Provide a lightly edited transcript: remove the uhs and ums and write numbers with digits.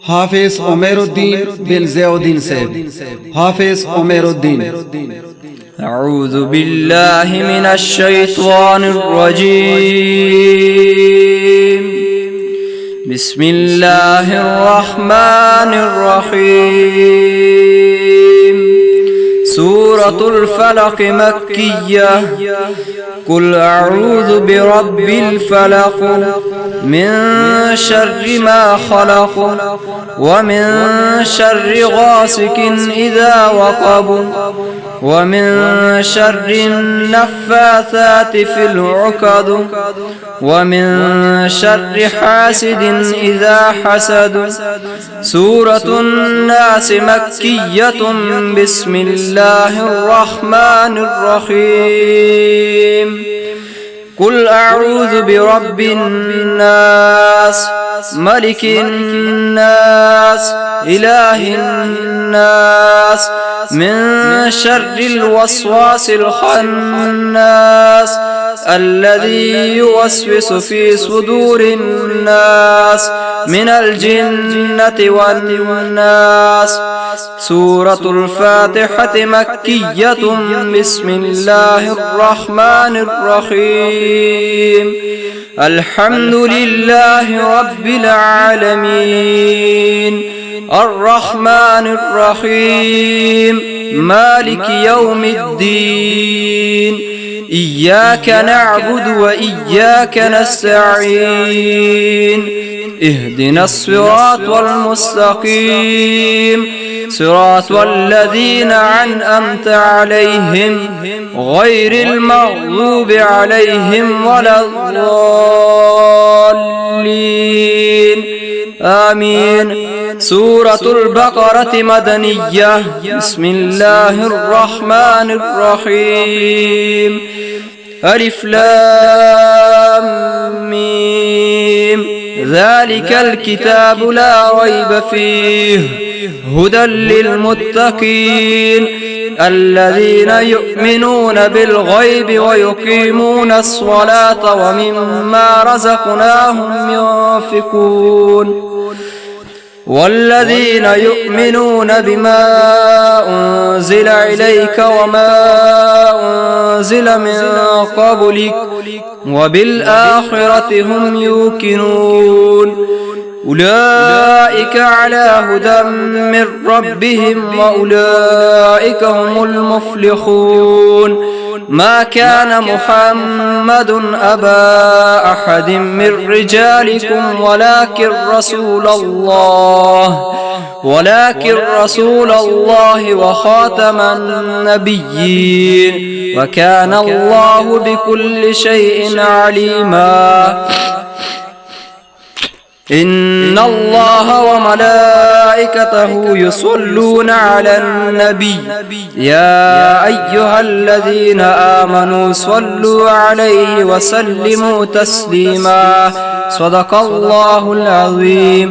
हाफिज उमैरुद्दीन बिन ज़ियाउद्दीन से हाफिज उमैरुद्दीन। अऊज़ु बिल्लाहि मिनश शैतानिर रजीम। बिस्मिल्लाहिर रहमानिर रहीम। सूरतुल फलक मक्किय्या। कुल अऊज़ु बिरब्बिल फलक मिन शर्रि मा खलक व मिन शर्रि गासिकिन इज़ा वक़ब व मिन शर्रि नफ़्फ़ाथाति फ़िल उक़द व मिन शर्रि हासिदिन इज़ा हसद। सूरतुन नास मक्किय्यतुन बिस्मिल्लाहिर रहमानिर रहीम। कुल अऊज़ु बिरब्बिन नास मलिकिन नास इलाहिन नास मिन शर्रिल वस्वासिल खन्नास अल्लज़ी युवस्विसु फ़ी सुदूरिन नास मिनल जिन्नति वन्नास। सूरतुल फ़ातिहति मक्किय्यतुन बिस्मिल्लाहिर रहमानिर रहीम। अल्हम्दुलिल्लाहि रब्बिल आलमीन अर्रहमानिर रहीम मालिकि यौमिद्दीन। इय्याका नअबुदु व इय्याका नस्तईन। इहदिनस सिरातल मुस्तक़ीम सिरातल लज़ीना अनअमत अलैहिम गैरिल मग़ज़ूबि अलैहिम वलद्दाल्लीन। आमीन। सूरतुल बक़रह मदनिय्या। बिस्मिल्लाहिर रहमानिर रहीम। अलिफ लाम मीम। ज़ालिकल किताबु ला रैब फ़ीहि हुदल लिलमुत्तक़ीन الذين يؤمنون بالغيب ويقيمون الصلاة ومما رزقناهم ينفقون والذين يؤمنون بما أنزل إليك وما أنزل من قبلك وبالآخرة هم يوقنون أولئك على هدى من ربهم وأولئك هم المفلحون. ما كان محمد أبا أحد من رجالكم ولكن رسول الله وخاتم النبيين وكان الله بكل شيء عليما. إن الله وملائكته يصلون على النبي يا أيها الذين آمنوا صلوا عليه وسلموا تسليما. صدق الله العظيم.